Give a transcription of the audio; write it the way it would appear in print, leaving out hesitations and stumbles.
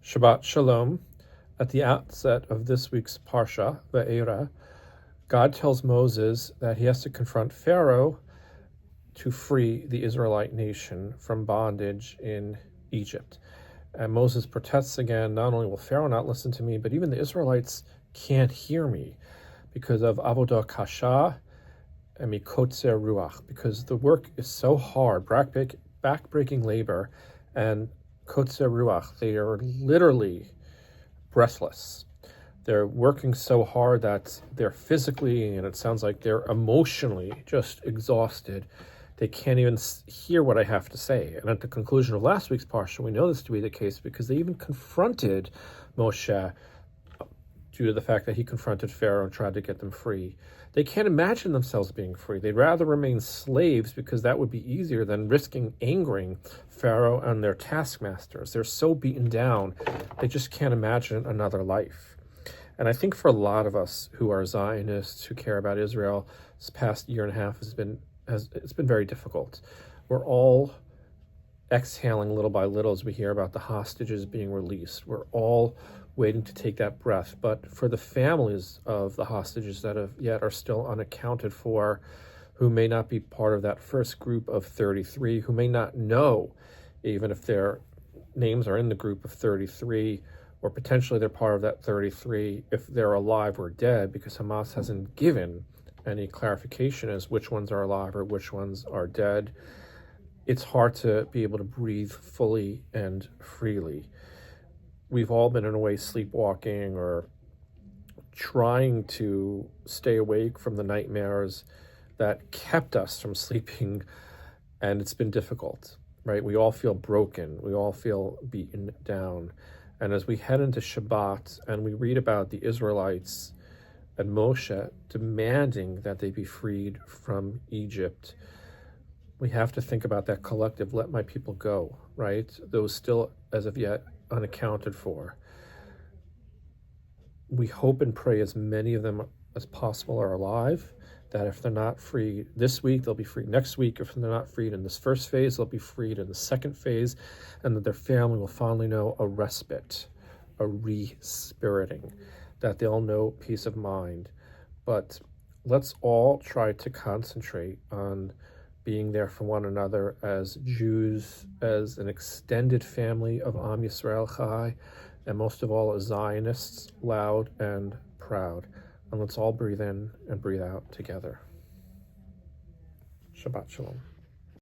Shabbat Shalom. At the outset of this week's Parsha, Ve'era, God tells Moses that he has to confront Pharaoh to free the Israelite nation from bondage in Egypt. And Moses protests again, not only will Pharaoh not listen to me, but even the Israelites can't hear me because of Avodah Kasha and Mikotzer Ruach, because the work is so hard, back-breaking labor, and Kotzer Ruach, they are literally breathless. They're working so hard that they're physically, and it sounds like they're emotionally just exhausted. They can't even hear what I have to say. And at the conclusion of last week's parsha, we know this to be the case because they even confronted Moshe due to the fact that he confronted Pharaoh and tried to get them free. They can't imagine themselves being free. They'd rather remain slaves because that would be easier than risking angering Pharaoh and their taskmasters. They're so beaten down, they just can't imagine another life. And I think for a lot of us who are Zionists, who care about Israel, this past year and a half it's been very difficult. We're all exhaling little by little as we hear about the hostages being released. We're all waiting to take that breath. But for the families of the hostages that are still unaccounted for, who may not be part of that first group of 33, who may not know, even if their names are in the group of 33, or potentially they're part of that 33, if they're alive or dead, because Hamas hasn't given any clarification as which ones are alive or which ones are dead. It's hard to be able to breathe fully and freely. We've all been in a way sleepwalking or trying to stay awake from the nightmares that kept us from sleeping, and it's been difficult, right? We all feel broken. We all feel beaten down. And as we head into Shabbat and we read about the Israelites and Moshe demanding that they be freed from Egypt, we have to think about that collective, let my people go, right? Those still, as of yet, unaccounted for. We hope and pray as many of them as possible are alive, that if they're not freed this week, they'll be freed next week. If they're not freed in this first phase, they'll be freed in the second phase, and that their family will finally know a respite, a re-spiriting, that they'll know peace of mind. But let's all try to concentrate on being there for one another as Jews, as an extended family of Am Yisrael Chai, and most of all as Zionists, loud and proud. And let's all breathe in and breathe out together. Shabbat Shalom.